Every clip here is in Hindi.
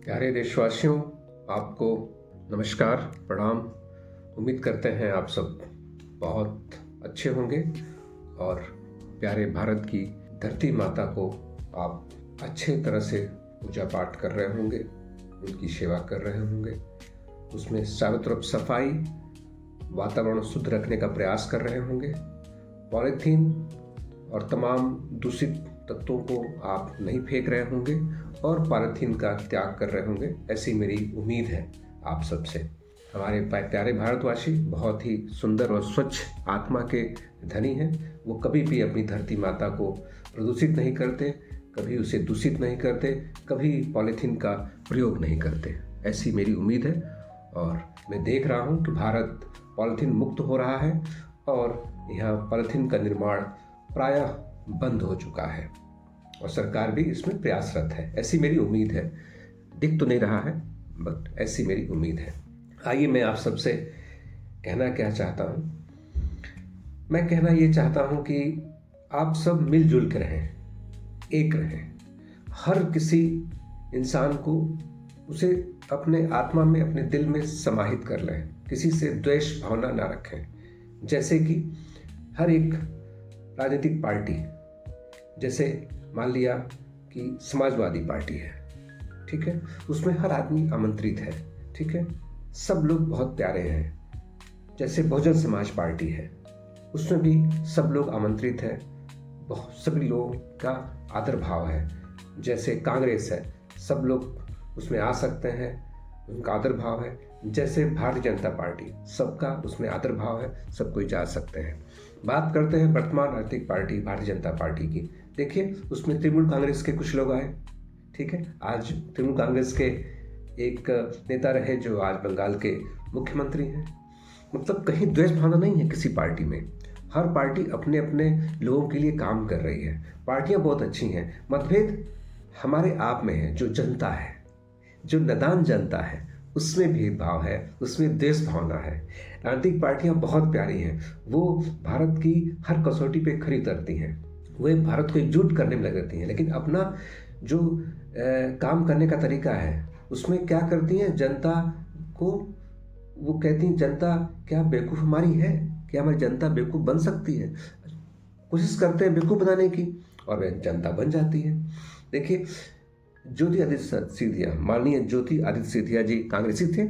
प्यारे देशवासियों, आपको नमस्कार, प्रणाम। उम्मीद करते हैं आप सब बहुत अच्छे होंगे और प्यारे भारत की धरती माता को आप अच्छे तरह से पूजा पाठ कर रहे होंगे, उनकी सेवा कर रहे होंगे, उसमें चारों तरफ सफाई, वातावरण शुद्ध रखने का प्रयास कर रहे होंगे। पॉलीथीन और तमाम दूषित तत्वों को आप नहीं फेंक रहे होंगे और पॉलीथीन का त्याग कर रहे होंगे, ऐसी मेरी उम्मीद है आप सबसे। हमारे प्यारे भारतवासी बहुत ही सुंदर और स्वच्छ आत्मा के धनी हैं। वो कभी भी अपनी धरती माता को प्रदूषित नहीं करते, कभी उसे दूषित नहीं करते, कभी पॉलीथीन का प्रयोग नहीं करते, ऐसी मेरी उम्मीद है। और मैं देख रहा हूँ कि भारत पॉलीथीन मुक्त हो रहा है और यहाँ पॉलीथीन का निर्माण प्रायः बंद हो चुका है और सरकार भी इसमें प्रयासरत है, ऐसी मेरी उम्मीद है। दिख तो नहीं रहा है, बट ऐसी मेरी उम्मीद है। आइए मैं आप सबसे कहना क्या चाहता हूँ। मैं कहना ये चाहता हूँ कि आप सब मिलजुल के रहें, एक रहें। हर किसी इंसान को उसे अपने आत्मा में, अपने दिल में समाहित कर लें, किसी से द्वेष भावना ना रखें। जैसे कि हर एक राजनीतिक पार्टी, जैसे मान लिया कि समाजवादी पार्टी है, ठीक है, उसमें हर आदमी आमंत्रित है, ठीक है, सब लोग बहुत प्यारे हैं। जैसे बहुजन समाज पार्टी है, उसमें भी सब लोग आमंत्रित है, बहुत सभी लोगों का आदर भाव है। जैसे कांग्रेस है, सब लोग उसमें आ सकते हैं, उनका आदर भाव है। जैसे भारतीय जनता पार्टी, सबका उसमें आदर भाव है, सब कोई जा सकते हैं। बात करते हैं वर्तमान राजनीतिक पार्टी भारतीय जनता पार्टी की। देखिए, उसमें तृणमूल कांग्रेस के कुछ लोग आए, ठीक है। आज तृणमूल कांग्रेस के एक नेता रहे जो आज बंगाल के मुख्यमंत्री हैं। मतलब कहीं द्वेष भावना नहीं है किसी पार्टी में। हर पार्टी अपने अपने लोगों के लिए काम कर रही है। पार्टियां बहुत अच्छी हैं। मतभेद हमारे आप में है। जो जनता है, जो नादान जनता है, उसमें भेदभाव है, उसमें देश भावना है। राजनीतिक पार्टियां बहुत प्यारी हैं। वो भारत की हर कसौटी पे खरी उतरती हैं, वे भारत को एकजुट करने में लग रहती हैं। लेकिन अपना जो काम करने का तरीका है, उसमें क्या करती हैं, जनता को वो कहती हैं, जनता क्या बेवकूफ़ हमारी है? क्या हमारी जनता बेवकूफ़ बन सकती है? कोशिश करते हैं बेवकूफ़ बनाने की और वह जनता बन जाती है। देखिए, ज्योति आदित्य सिंधिया, माननीय ज्योति आदित्य सिंधिया जी कांग्रेसी थे,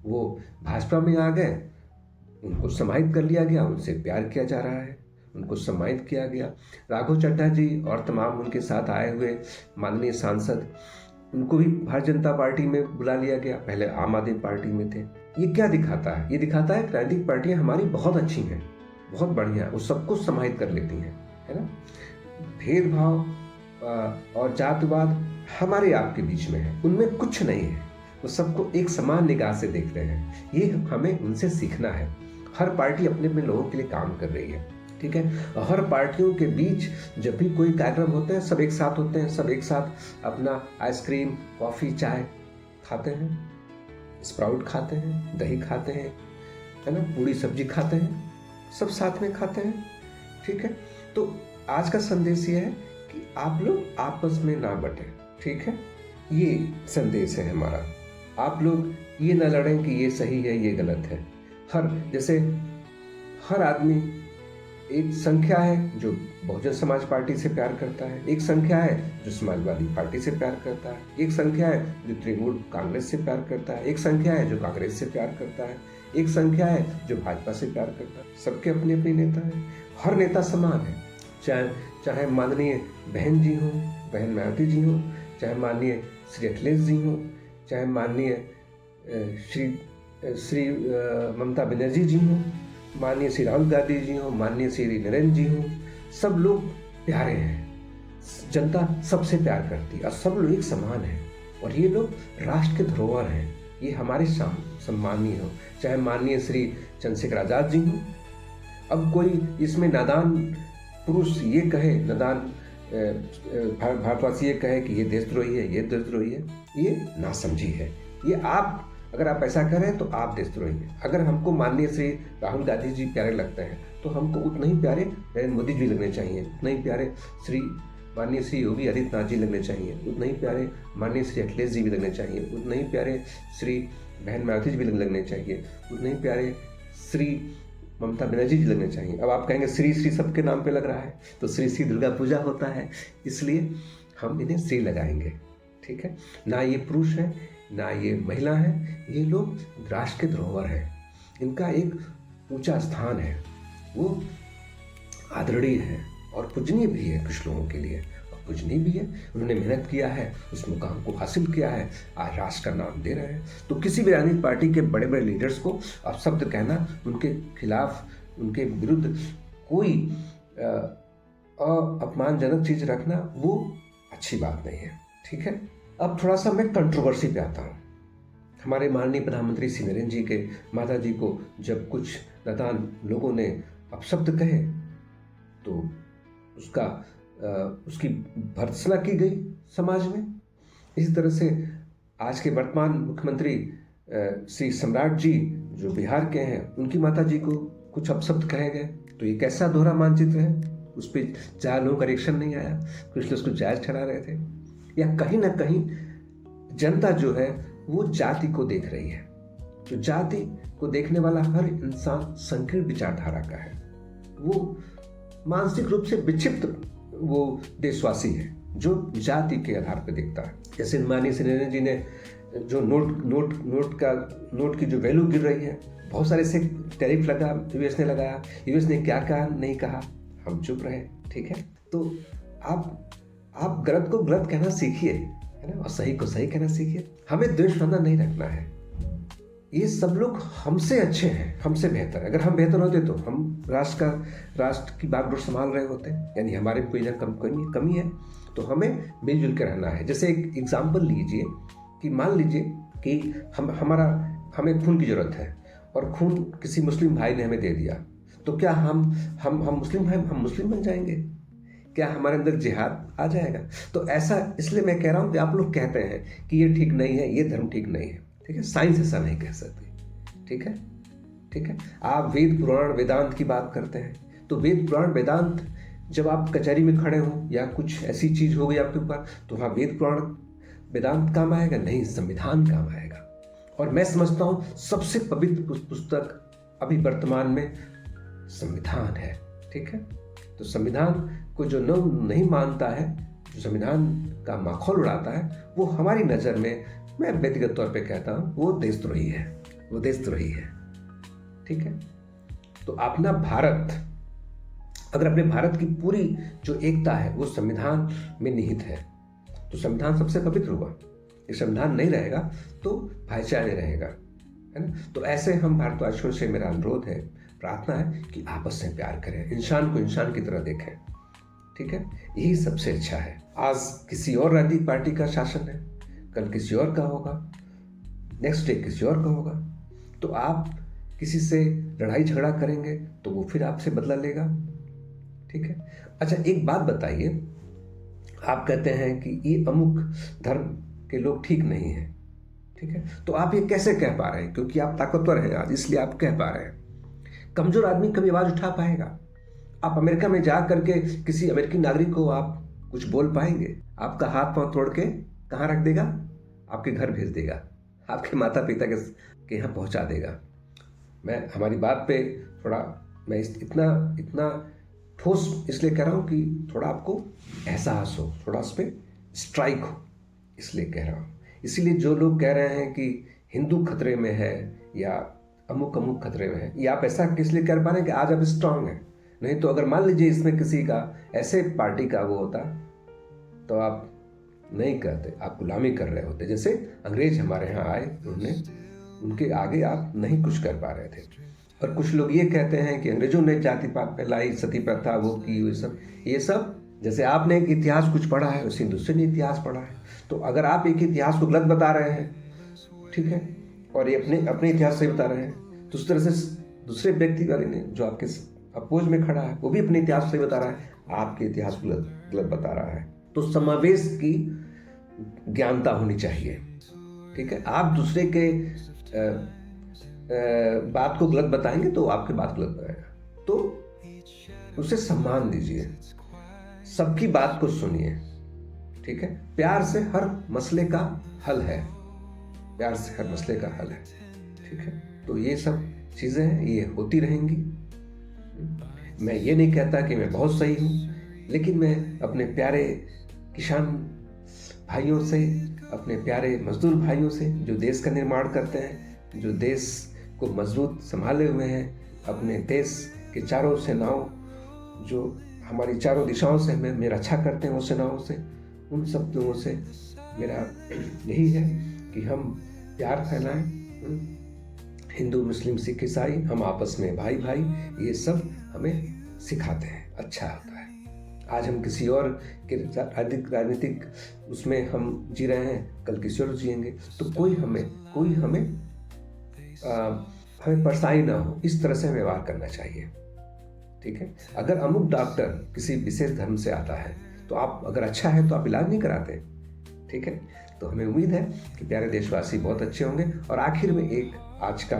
वो भाजपा में आ गए, उनको समाहित कर लिया गया, उनसे प्यार किया जा रहा है, उनको सम्मानित किया गया। राघव चड्ढा जी और तमाम उनके साथ आए हुए माननीय सांसद, उनको भी भारतीय जनता पार्टी में बुला लिया गया, पहले आम आदमी पार्टी में थे। ये क्या दिखाता है? ये दिखाता है कि राजनीतिक पार्टियां हमारी बहुत अच्छी हैं, बहुत बढ़िया, वो सबको समाहित कर लेती हैं, है ना। भेदभाव और जातिवाद हमारे आपके बीच में है, उनमें कुछ नहीं है। वो सबको एक समान निगाह से देख रहे हैं। ये हमें उनसे सीखना है। हर पार्टी अपने अपने लोगों के लिए काम कर रही है, ठीक है। और हर पार्टियों के बीच जब भी कोई कार्यक्रम होते हैं, सब एक साथ होते हैं, सब एक साथ अपना आइसक्रीम, कॉफ़ी, चाय खाते हैं, स्प्राउट खाते हैं, दही खाते हैं, है ना, पूड़ी सब्जी खाते हैं, सब साथ में खाते हैं, ठीक है। तो आज का संदेश ये है कि आप लोग आपस में ना बटें, ठीक है। ये संदेश है हमारा। आप लोग ये ना लड़ें कि ये सही है, ये गलत है। जैसे हर आदमी, एक संख्या है जो बहुजन समाज पार्टी से प्यार करता है, एक संख्या है जो समाजवादी पार्टी से प्यार करता है, एक संख्या है जो तृणमूल कांग्रेस से प्यार करता है, एक संख्या है जो कांग्रेस से प्यार करता है, एक संख्या है जो भाजपा से प्यार करता है। सबके अपने अपने नेता हैं। हर नेता समान है, चाहे माननीय बहन जी हों, बहन मायावती जी हों, चाहे माननीय श्री अखिलेश जी हों, चाहे माननीय श्री ममता बनर्जी जी हों, माननीय श्री राहुल गांधी जी हों, माननीय श्री नरेंद्र जी हों, सब लोग प्यारे हैं। जनता सबसे प्यार करती है और सब लोग एक समान हैं और ये लोग राष्ट्र के धरोहर हैं। ये हमारे सम्माननीय हो, चाहे माननीय श्री चंद्रशेखर आजाद जी हों। अब कोई इसमें नादान पुरुष ये कहे, नादान भारतवासी ये कहे कि ये देशद्रोही है, ये देशद्रोही है, ये नासमझी है। ये आप, अगर आप ऐसा करें तो आप देशद्रोही हैं। अगर हमको माननीय श्री राहुल गांधी जी प्यारे लगते हैं तो हमको उतना ही प्यारे नरेंद्र मोदी जी लगने चाहिए, उतना ही प्यारे श्री माननीय श्री योगी आदित्यनाथ जी लगने चाहिए, उतने ही प्यारे माननीय श्री अखिलेश जी भी लगने चाहिए, उतने ही प्यारे श्री बहन मायावती जी भी लगने चाहिए, उतने ही प्यारे श्री ममता बनर्जी जी लगने चाहिए। अब आप कहेंगे श्री श्री सबके नाम पे लग रहा है, तो श्री श्री दुर्गा पूजा होता है, इसलिए हम इन्हें श्री लगाएंगे। ठीक है, ना ये पुरुष है ना ये महिला है, ये लोग राष्ट्र के धरोहर हैं, इनका एक ऊंचा स्थान है, वो आदरणीय है और पूजनीय भी है कुछ लोगों के लिए, और पूजनीय भी है। उन्होंने मेहनत किया है, उस मुकाम को हासिल किया है, आज राष्ट्र का नाम दे रहे हैं। तो किसी भी राजनीतिक पार्टी के बड़े बड़े लीडर्स को अपशब्द कहना, उनके खिलाफ उनके विरुद्ध कोई अपमानजनक चीज रखना, वो अच्छी बात नहीं है। ठीक है, अब थोड़ा सा मैं कंट्रोवर्सी पे आता हूँ। हमारे माननीय प्रधानमंत्री श्री नरेंद्र जी के माता जी को जब कुछ नादान लोगों ने अपशब्द कहे तो उसकी भर्त्सना की गई समाज में। इसी तरह से आज के वर्तमान मुख्यमंत्री श्री सम्राट जी जो बिहार के हैं, उनकी माता जी को कुछ अपशब्द कहे गए, तो ये कैसा दोहरा मानचित्र है। उस पर ज़्यादा लोगों का रिएक्शन नहीं आया, कुछ लोग उसको जायज़ ठहरा रहे थे। या कहीं ना कहीं जनता जो है वो जाति को देख रही है, तो जाति को देखने वाला हर इंसान संकीर्ण विचारधारा का है, वो मानसिक रूप से विक्षिप्त वो देशवासी है जो जाति के आधार पर देखता है। जैसे माननीय श्री नरेंद्र जी ने जो नोट की जो वैल्यू गिर रही है, बहुत सारे से टैरिफ लगा, यूएस ने लगाया, यूएस ने क्या कहा नहीं कहा, हम चुप रहे। ठीक है, तो आप गलत को गलत कहना सीखिए, है ना, और सही को सही कहना सीखिए। हमें द्वेष भावना नहीं रखना है। ये सब लोग हमसे अच्छे हैं, हमसे बेहतर। अगर हम बेहतर होते तो हम राष्ट्र की बागडोर संभाल रहे होते, यानी हमारे कोई ना कमी है, तो हमें मिलजुल के रहना है। जैसे एक एग्जाम्पल लीजिए कि मान लीजिए कि हमें खून की जरूरत है और खून किसी मुस्लिम भाई ने हमें दे दिया, तो क्या हम मुस्लिम भाई हम मुस्लिम बन जाएंगे? क्या हमारे अंदर जिहाद आ जाएगा? तो ऐसा इसलिए मैं कह रहा हूँ कि आप लोग कहते हैं कि ये ठीक नहीं है, ये धर्म ठीक नहीं है। ठीक है, साइंस ऐसा नहीं कह सकती। ठीक है, आप वेद पुराण वेदांत की बात करते हैं, तो वेद पुराण वेदांत जब आप कचहरी में खड़े हो या कुछ ऐसी चीज हो गई आपके ऊपर, तो वहाँ वेद पुराण वेदांत काम आएगा? नहीं, संविधान काम आएगा। और मैं समझता हूँ सबसे पवित्र पुस्तक अभी वर्तमान में संविधान है। ठीक है, तो संविधान को जो नहीं मानता है, जो संविधान का माखौल उड़ाता है, वो हमारी नज़र में, मैं व्यक्तिगत तौर पे कहता हूँ, वो देशद्रोही है। ठीक है, तो अपना भारत, अगर अपने भारत की पूरी जो एकता है वो संविधान में निहित है, तो संविधान सबसे पवित्र हुआ। ये संविधान नहीं रहेगा तो भाईचारा नहीं रहेगा, है ना। तो ऐसे हम भारतवासियों से मेरा अनुरोध है, प्रार्थना है कि आपस में प्यार करें, इंसान को इंसान की तरह देखें। ठीक है, यही सबसे अच्छा है। आज किसी और राजनीतिक पार्टी का शासन है, कल किसी और का होगा, नेक्स्ट डे किसी और का होगा, तो आप किसी से लड़ाई झगड़ा करेंगे तो वो फिर आपसे बदला लेगा। ठीक है, अच्छा एक बात बताइए, आप कहते हैं कि ये अमुक धर्म के लोग ठीक नहीं है। ठीक है, तो आप ये कैसे कह पा रहे हैं? क्योंकि आप ताकतवर हैं आज, इसलिए आप कह पा रहे हैं। कमजोर आदमी कभी आवाज उठा पाएगा? आप अमेरिका में जा करके किसी अमेरिकी नागरिक को आप कुछ बोल पाएंगे? आपका हाथ पांव तोड़ के कहाँ रख देगा? आपके घर भेज देगा, आपके माता पिता के यहाँ पहुँचा देगा। मैं हमारी बात पे थोड़ा मैं इतना ठोस इसलिए कह रहा हूँ कि थोड़ा आपको एहसास हो, थोड़ा उस पर स्ट्राइक हो, इसलिए कह रहा हूँ। इसीलिए जो लोग कह रहे हैं कि हिंदू खतरे में है या अमुक खतरे में है, ये आप ऐसा इसलिए कर पा रहे हैं कि आज आप स्ट्रांग हैं। नहीं तो अगर मान लीजिए इसमें किसी का ऐसे पार्टी का वो होता तो आप नहीं करते, आप गुलामी कर रहे होते। जैसे अंग्रेज हमारे यहाँ आए, उनके आगे आप नहीं कुछ कर पा रहे थे। और कुछ लोग ये कहते हैं कि अंग्रेजों ने जाति पात फैलाई, सती प्रथा वो की, ये सब जैसे आपने एक इतिहास कुछ पढ़ा है, उसी दूसरे ने इतिहास पढ़ा है। तो अगर आप एक इतिहास को गलत बता रहे हैं, ठीक है, और ये अपने इतिहास से बता रहे हैं, तो उस तरह से दूसरे व्यक्ति वाले ने जो आपके अपोज में खड़ा है वो भी अपने इतिहास से बता रहा है, आपके इतिहास को गलत बता रहा है। तो समावेश की ज्ञानता होनी चाहिए। ठीक है, आप दूसरे के बात को गलत बताएंगे तो आपकी बात गलत बताएगा, तो उसे सम्मान दीजिए। सबकी बात को सुनिए, ठीक है। प्यार से हर मसले का हल है, प्यार से हर मसले का हल है, ठीक है। तो ये सब चीज़ें हैं, ये होती रहेंगी। मैं ये नहीं कहता कि मैं बहुत सही हूँ, लेकिन मैं अपने प्यारे किसान भाइयों से, अपने प्यारे मजदूर भाइयों से जो देश का निर्माण करते हैं, जो देश को मजबूत संभाले हुए हैं, अपने देश के चारों सेनाओं, जो हमारी चारों दिशाओं से हमें मेरा रक्षा करते हैं, वो सेनाओं से, उन सब लोगों से मेरा यही है कि हम प्यार फैलाएं। हिंदू, मुस्लिम, सिख, ईसाई, हम आपस में भाई भाई, ये सब हमें सिखाते हैं, अच्छा होता है। आज हम किसी और के अधिक राजनीतिक उसमें हम जी रहे हैं, कल किसी और जिएंगे, तो कोई हमें परेशानी ना हो, इस तरह से व्यवहार करना चाहिए, ठीक है। अगर अमुक डॉक्टर किसी विशेष धर्म से आता है, तो आप अगर अच्छा है तो आप इलाज नहीं कराते, ठीक है। तो हमें उम्मीद है कि प्यारे देशवासी बहुत अच्छे होंगे। और आखिर में एक आज का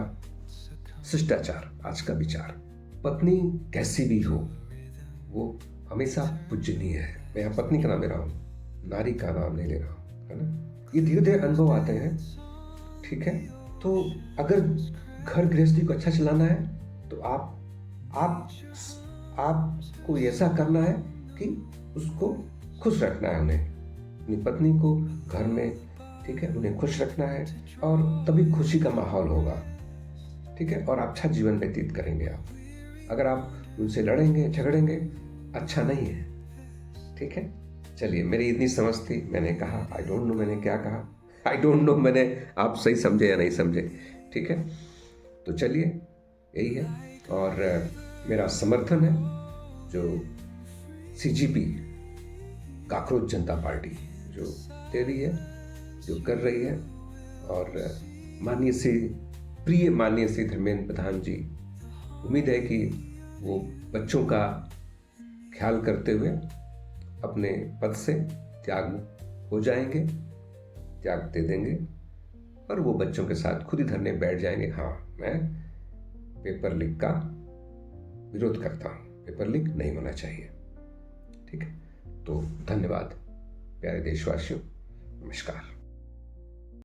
शिष्टाचार, आज का विचार, पत्नी कैसी भी हो वो हमेशा पूजनीय है। मैं यहाँ पत्नी का नाम ले रहा हूँ, नारी का नाम नहीं ले रहा हूँ, है ना। ये धीरे धीरे अनुभव आते हैं, ठीक है। तो अगर घर गृहस्थी को अच्छा चलाना है तो आपको ऐसा करना है कि उसको खुश रखना है, उन्हें, अपनी पत्नी को घर में, ठीक है, उन्हें खुश रखना है, और तभी खुशी का माहौल होगा, ठीक है। और अच्छा जीवन व्यतीत करेंगे आप। अगर आप उनसे लड़ेंगे, झगड़ेंगे, अच्छा नहीं है, ठीक है। चलिए, मेरी इतनी समझ थी, मैंने कहा। आई डोंट नो मैंने क्या कहा, आई डोंट नो मैंने आप सही समझे या नहीं समझे, ठीक है। तो चलिए, यही है। और मेरा समर्थन है जो CGP, काकरोच जनता पार्टी, जो दे रही है, जो कर रही है। और माननीय श्री धर्मेंद्र प्रधान जी, उम्मीद है कि वो बच्चों का ख्याल करते हुए अपने पद से त्याग हो जाएंगे, त्याग दे देंगे, और वो बच्चों के साथ खुद ही धरने बैठ जाएंगे। हाँ, मैं पेपर लीक का विरोध करता हूँ, पेपर लीक नहीं होना चाहिए, ठीक है। तो धन्यवाद प्यारे देशवासियों, नमस्कार।